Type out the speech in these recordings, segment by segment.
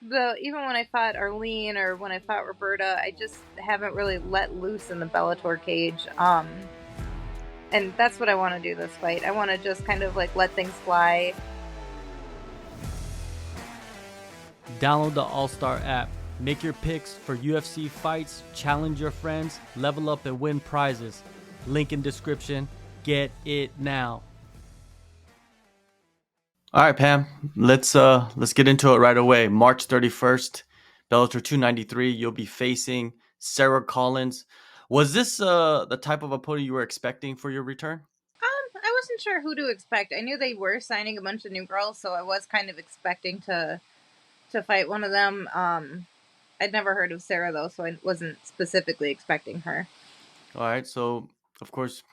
Even when I fought Arlene or when I fought Roberta, I just haven't really let loose in the Bellator cage. And that's what I want to do this fight. I want to just kind of like let things fly. Download the AllStar app. Make your picks for UFC fights, challenge your friends, level up and win prizes. Link in description. Get it now. All right, Pam. Let's get into it right away. March 31st, Bellator 293. You'll be facing Sara Collins. Was this the type of opponent you were expecting for your return? I wasn't sure who to expect. I knew they were signing a bunch of new girls, so I was kind of expecting to fight one of them. I'd never heard of Sara though, so I wasn't specifically expecting her. All right, so of course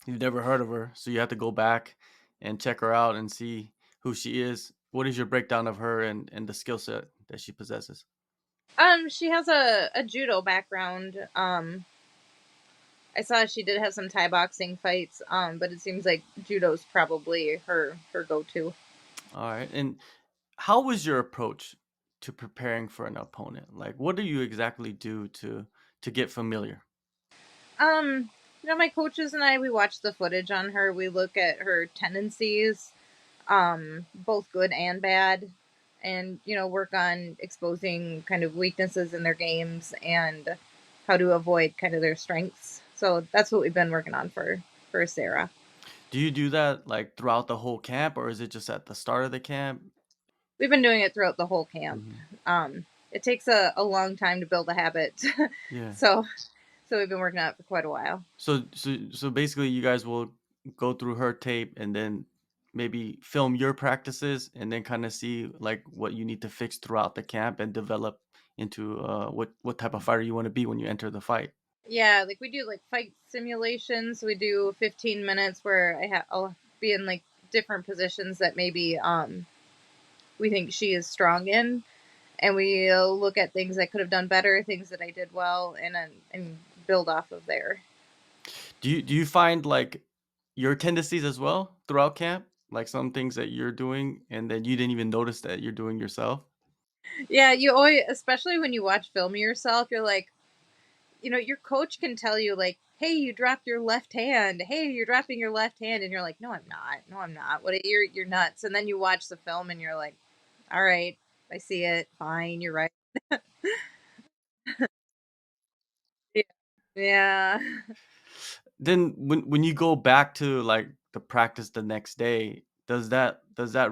you've never heard of her, so you have to go back and check her out and see who she is. What is your breakdown of her and the skill set that she possesses? She has a judo background. I saw she did have some Thai boxing fights, but it seems like judo's probably her go-to. All right, and how was your approach to preparing for an opponent? Like, what do you exactly do to get familiar? My coaches and I, we watch the footage on her. We look at her tendencies, both good and bad, and work on exposing kind of weaknesses in their games and how to avoid kind of their strengths. So that's what we've been working on for Sara. Do you do that like throughout the whole camp, or is it just at the start of the camp? We've been doing it throughout the whole camp. Mhm. It takes a long time to build a habit, Yeah. so we've been working on it for quite a while. So basically, you guys will go through her tape and then maybe film your practices and then kind of see like what you need to fix throughout the camp and develop into what type of fighter you want to be when you enter the fight. Yeah, like we do like fight simulations. We do 15 minutes where I'll be in like different positions that maybe we think she is strong in, and we'll look at things I could have done better, things that I did well, and build off of there. Do you find like your tendencies as well throughout camp, like some things that you're doing and then you didn't even notice that you're doing yourself? Yeah, you always, especially when you watch film of yourself, you're like, your coach can tell you like, "Hey, you dropped your left hand. Hey, you're dropping your left hand," and you're like, "No, I'm not. No, I'm not. What? You're nuts." And then you watch the film and you're like, "All right, I see it. Fine, you're right." Yeah. Yeah. Then when you go back to like the practice the next day, does that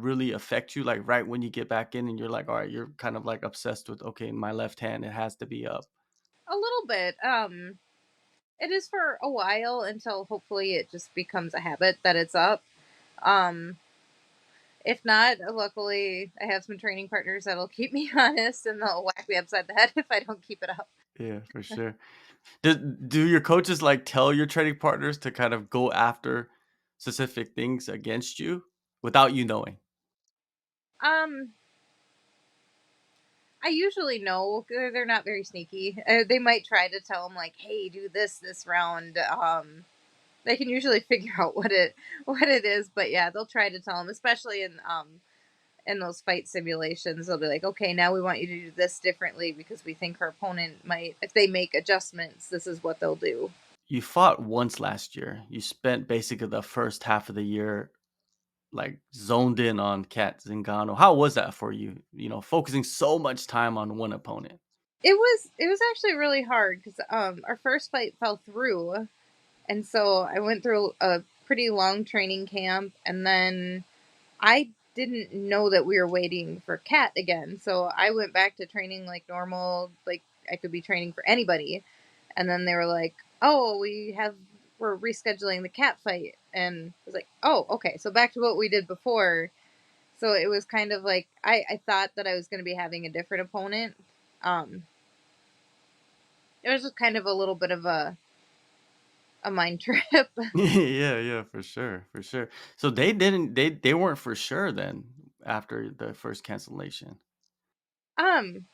really affect you? Like right when you get back in and you're like, all right, you're kind of like obsessed with okay, my left hand, it has to be up. A little bit. It is for a while until hopefully it just becomes a habit that it's up. Um, if not, luckily I have some training partners that'll keep me honest and they'll whack me upside the head if I don't keep it up. Yeah, for sure. Do your coaches like tell your training partners to kind of go after specific things against you without you knowing? Um, I usually know they're not very sneaky. They might try to tell them like, "Hey, do this round." They can usually figure out what it is, but yeah, they'll try to tell them, especially in those fight simulations. They'll be like, "Okay, now we want you to do this differently because we think our opponent might, if they make adjustments, this is what they'll do." You fought once last year. You spent basically the first half of the year like zoned in on Cat Zingano. How was that for you? Focusing so much time on one opponent. It was actually really hard because our first fight fell through, and so I went through a pretty long training camp, and then I didn't know that we were waiting for Cat again. So I went back to training like normal, like I could be training for anybody. And then they were like, "Oh, we're rescheduling the Cat fight." And I was like, "Oh, okay." So back to what we did before. So it was kind of like I thought that I was going to be having a different opponent. Um, it was just kind of a little bit of a mind trip. Yeah, yeah, for sure, for sure. So they weren't for sure then after the first cancellation. um,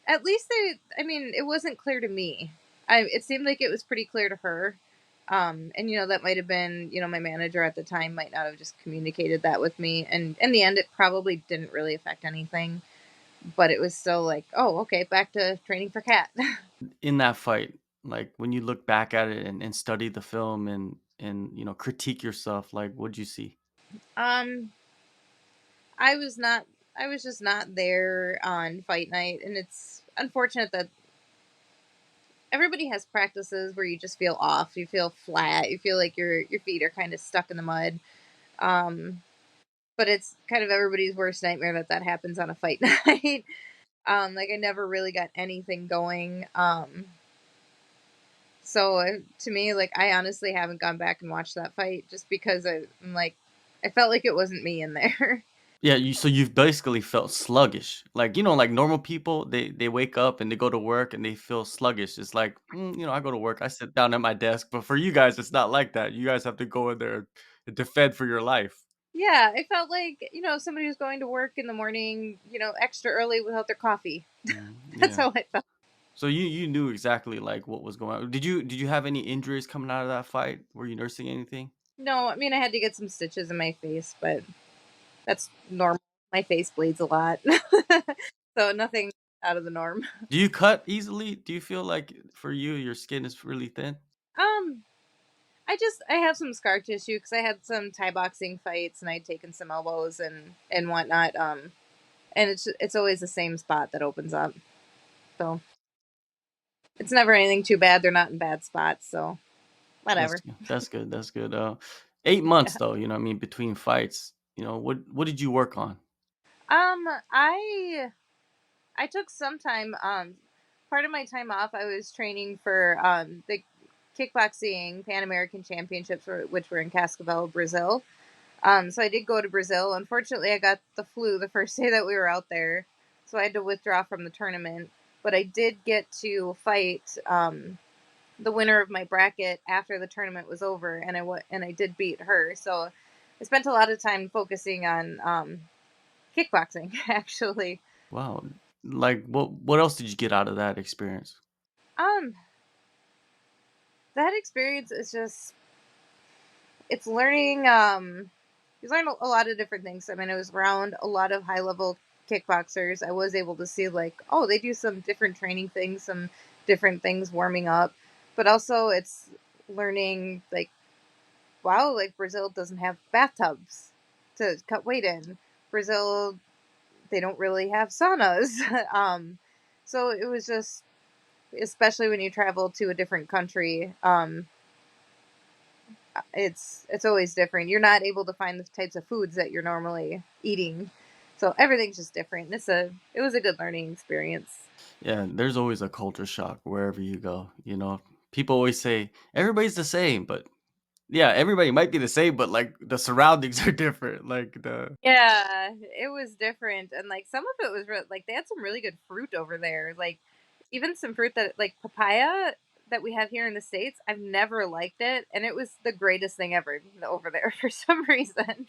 at least I mean, it wasn't clear to me. It seemed like it was pretty clear to her. And that might have been, my manager at the time might not have just communicated that with me. And in the end, it probably didn't really affect anything. but it was still like, oh, okay, back to training for Cat. In that fight, like when you look back at it and study the film and critique yourself, like what'd you see? um, I was not. I was just not there on fight night, and it's unfortunate that everybody has practices where you just feel off. You feel flat. You feel like your feet are kind of stuck in the mud. Um, but it's kind of everybody's worst nightmare that that happens on a fight night. Like I never really got anything going. So to me, like I honestly haven't gone back and watched that fight just because I'm like, I felt like it wasn't me in there. Yeah, you've basically felt sluggish. Like, like normal people, they wake up and they go to work and they feel sluggish. It's like, I go to work, I sit down at my desk, but for you guys, it's not like that. You guys have to go in there and defend for your life. Yeah, I felt like somebody who's going to work in the morning, extra early without their coffee. That's Yeah. how I felt. So you knew exactly like what was going on. Did you have any injuries coming out of that fight? Were you nursing anything? No, I mean I had to get some stitches in my face, but that's normal. My face bleeds a lot, so nothing out of the norm. Do you cut easily? Do you feel like for you your skin is really thin? Um, I have some scar tissue because I had some Thai boxing fights and I'd taken some elbows and whatnot. And it's always the same spot that opens up, so it's never anything too bad. They're not in bad spots, so That's whatever. good. That's good. That's good. 8 months Yeah. though, what I mean, between fights. What did you work on? Um, I I took some time. Part of my time off, I was training for the kickboxing Pan American Championships, which were in Cascavel, Brazil. So I did go to Brazil. Unfortunately, I got the flu the first day that we were out there, so I had to withdraw from the tournament. But I did get to fight the winner of my bracket after the tournament was over, and I did beat her. So I spent a lot of time focusing on kickboxing, actually. Wow. Like what else did you get out of that experience? Um, that experience is just it's learning. You learn a lot of different things. I mean, I was around a lot of high level kickboxers. I was able to see like, oh, they do some different training things, some different things warming up, but also it's learning like, wow, like Brazil doesn't have bathtubs to cut weight in. Brazil, they don't really have saunas. So it was just, especially when you travel to a different country, it's always different. You're not able to find the types of foods that you're normally eating. So everything's just different. It was a good learning experience. Yeah, there's always a culture shock wherever you go. People always say everybody's the same, but yeah, everybody might be the same, but like the surroundings are different. Like the Yeah, it was different, and like some of it was like they had some really good fruit over there. Like even some fruit that like papaya that we have here in the states. I've never liked it, and it was the greatest thing ever over there for some reason.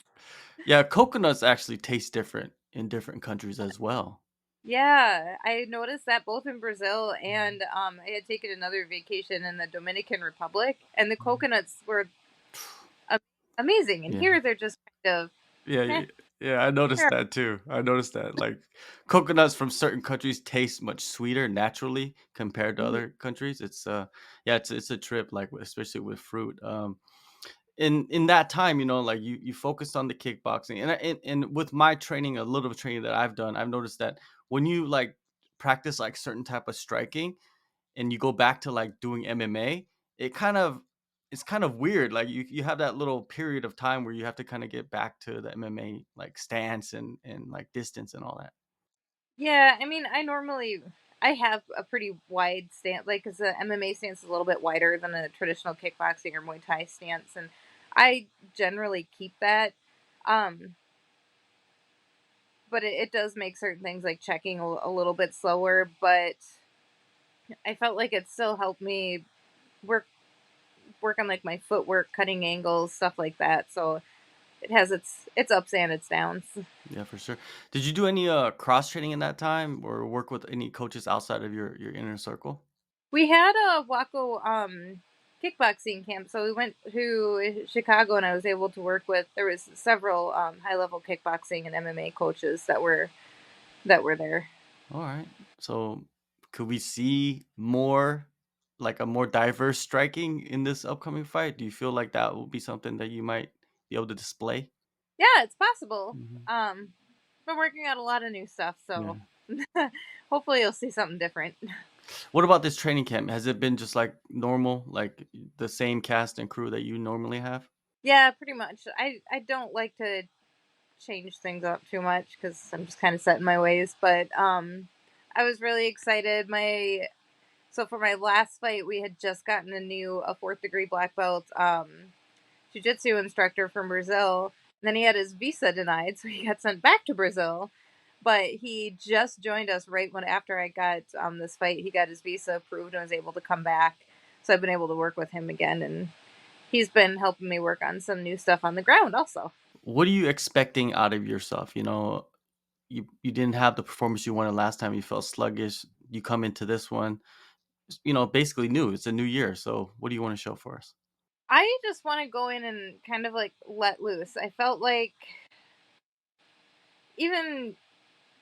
Yeah, coconuts actually taste different in different countries as well. Yeah, I noticed that both in Brazil and I had taken another vacation in the Dominican Republic, and the coconuts were a- amazing. And Yeah. here they're just kind of, Yeah, eh, yeah, I noticed they're- that too. I noticed that, like, coconuts from certain countries taste much sweeter naturally compared to mhm. other countries. Yeah, it's a trip, like, especially with fruit. In that time, like you focused on the kickboxing, and with my training, a little training that I've done, I've noticed that when you like practice like certain type of striking, and you go back to like doing MMA, it kind of it's kind of weird. Like you have that little period of time where you have to kind of get back to the MMA like stance and like distance and all that. Yeah. I mean, I have a pretty wide stance, like because the MMA stance is a little bit wider than a traditional kickboxing or Muay Thai stance, and I generally keep that. Um, but it does make certain things like checking a little bit slower, but I felt like it still helped me work work on like my footwork, cutting angles, stuff like that. So it has its ups and its downs. Yeah, for sure. Did you do any cross training in that time or work with any coaches outside of your inner circle? We had a Waco kickboxing camp, so we went to Chicago, and I was able to work with. There was several high level kickboxing and MMA coaches that were there. All right. So could we see more, like a more diverse striking in this upcoming fight? Do you feel like that will be something that you might be able to display? Yeah, it's possible. Mhm. Been working on a lot of new stuff, so Yeah. hopefully you'll see something different. What about this training camp? Has it been just like normal, like the same cast and crew that you normally have? Yeah, pretty much. I don't like to change things up too much because I'm just kind of set in my ways. But I was really excited. My So for my last fight, we had just gotten a fourth degree black belt jiu-jitsu instructor from Brazil. And then he had his visa denied, so he got sent back to Brazil. But he just joined us right when after I got this fight. He got his visa approved and was able to come back. So I've been able to work with him again, and he's been helping me work on some new stuff on the ground also. What are you expecting out of yourself? You didn't have the performance you wanted last time. You felt sluggish. You come into this one, basically new. It's a new year. So what do you want to show for us? I just want to go in and kind of like let loose. I felt like even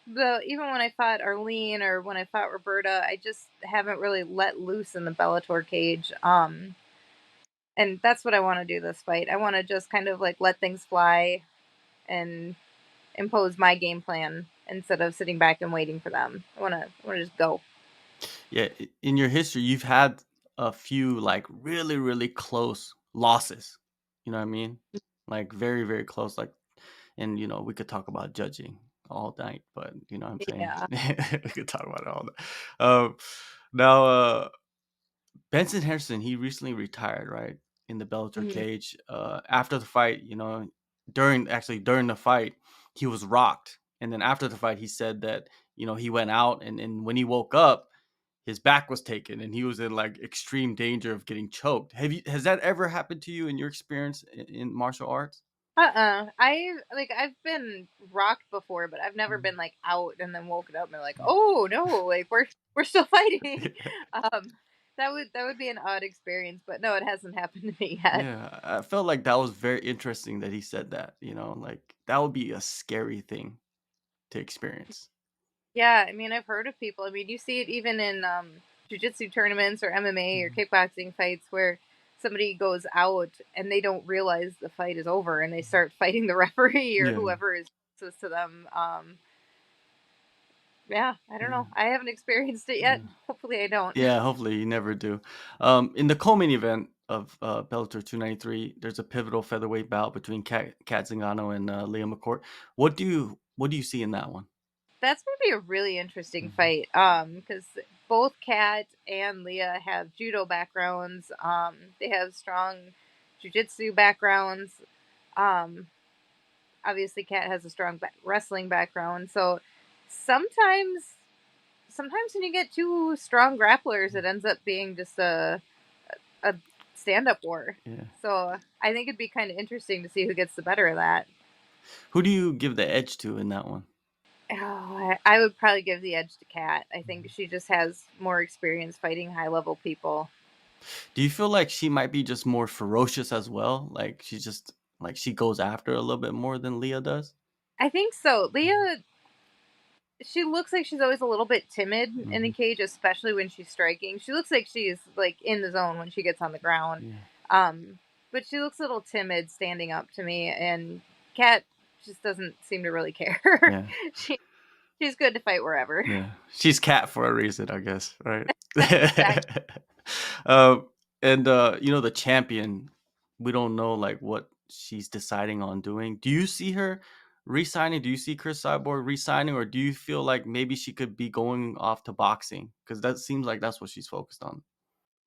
even when I fought Arlene or when I fought Roberta, I just haven't really let loose in the Bellator cage. And that's what I want to do this fight. I want to just kind of like let things fly and impose my game plan instead of sitting back and waiting for them. I want to just go. Yeah, in your history, you've had a few like really, really close losses. You know what I mean? Like very, very close. Like, and we could talk about judging all night, but you know what I'm saying? Yeah. We could talk about it all night. Now, Benson Henderson, he recently retired, right? In the Bellator Mhm. cage. After the fight, during the fight, he was rocked. And then after the fight, he said that, he went out and when he woke up, his back was taken and he was in like extreme danger of getting choked. Has that ever happened to you in your experience in martial arts? I've been rocked before, but I've never Mm. been like out and then woken up and like, oh no, like we're still fighting. um, that would be an odd experience, but no, it hasn't happened to me yet. Yeah, I felt like that was very interesting that he said that, like that would be a scary thing to experience. Yeah, I mean, I've heard of people. I mean, you see it even in jujitsu tournaments or MMA or Mhm. kickboxing fights where somebody goes out and they don't realize the fight is over and they start fighting the referee or Yeah. whoever is closest to them. Yeah, I don't know. Yeah. I haven't experienced it yet. Yeah. Hopefully, I don't. Yeah, hopefully you never do. In the co-main event of Bellator 293, there's a pivotal featherweight bout between Cat Zingano and Leah McCourt. What do you see in that one? That's gonna be a really interesting Mhm. fight. Because both Kat and Leah have judo backgrounds. They have strong jujitsu backgrounds. Um, Obviously, Kat has a strong wrestling background. So sometimes, sometimes when you get two strong grapplers, it ends up being just a stand up war. Yeah. So I think it'd be kind of interesting to see who gets the better of that. Who do you give the edge to in that one? Oh, I would probably give the edge to Kat. I think Mhm. she just has more experience fighting high level people. Do you feel like she might be just more ferocious as well? Like she's just like she goes after a little bit more than Leah does? I think so. Mhm. Leah, she looks like she's always a little bit timid in the Mhm. cage, especially when she's striking. She looks like she's like in the zone when she gets on the ground. Yeah. Um, but she looks a little timid standing up to me, and Kat just doesn't seem to really care. Yeah. she she's good to fight wherever. Yeah, she's Cat for a reason, I guess, right? Exactly. um, and the champion, we don't know like what she's deciding on doing. Do you see her re-signing? Do you see Chris Cyborg re-signing, or do you feel like maybe she could be going off to boxing? Because that seems like that's what she's focused on.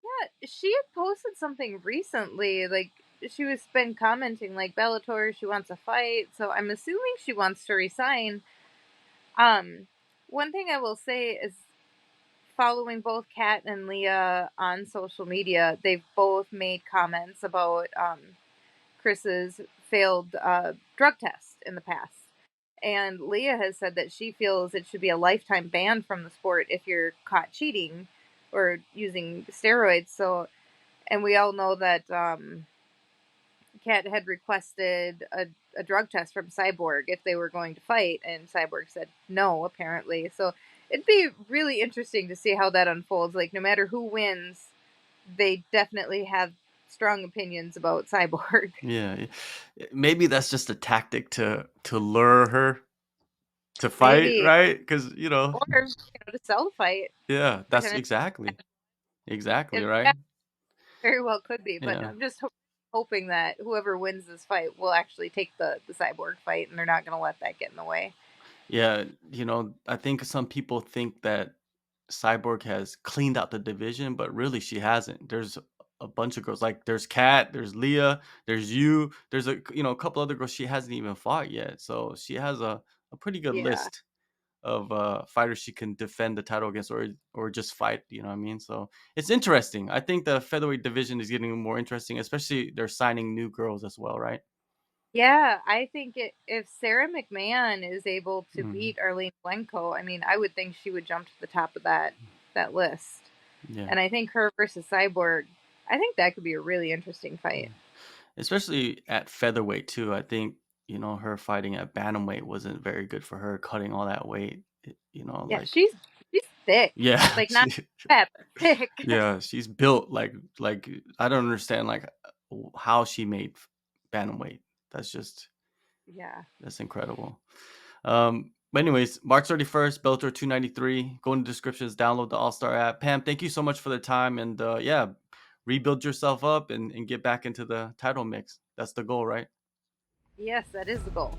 Yeah, she had posted something recently, like she was been commenting like Bellator, she wants a fight, so I'm assuming she wants to resign. Um, One thing I will say is following both Kat and Leah on social media, they've both made comments about Chris's failed drug test in the past. And Leah has said that she feels it should be a lifetime ban from the sport if you're caught cheating or using steroids. So, and we all know that Kat had requested a drug test from Cyborg if they were going to fight, and Cyborg said no, apparently. So it'd be really interesting to see how that unfolds. Like, no matter who wins, they definitely have strong opinions about Cyborg. Yeah, maybe that's just a tactic to lure her to fight, Maybe, right? Because or to sell the fight. yeah, that's Pretend exactly it right. very well could be, but Yeah, I'm just hoping that whoever wins this fight will actually take the Cyborg fight, and they're not going to let that get in the way. yeah. I think some people think that Cyborg has cleaned out the division, but really she hasn't. There's a bunch of girls. Like there's Kat, there's Leah, there's you, there's a couple other girls she hasn't even fought yet. So she has a pretty good Yeah, list of fighters she can defend the title against or just fight, you know what I mean? So it's interesting. I think the featherweight division is getting more interesting, especially they're signing new girls as well, right? yeah. I think if Sarah McMahon is able to Mhm. beat Arlene Blenko, I mean, I would think she would jump to the top of that list. Yeah. And I think her versus Cyborg, I think that could be a really interesting fight. Yeah. Especially at featherweight too. I think, her fighting at bantamweight wasn't very good for her cutting all that weight. Yeah, Like she's thick, yeah, like not fat, but thick. yeah, she's built like I don't understand like how she made bantamweight. That's just Yeah. that's incredible. But anyways, March 31st, Bellator 293. Go in the descriptions, download the AllStar app. Pam, thank you so much for the time and yeah, rebuild yourself up and get back into the title mix. That's the goal, right? Yes, that is the goal.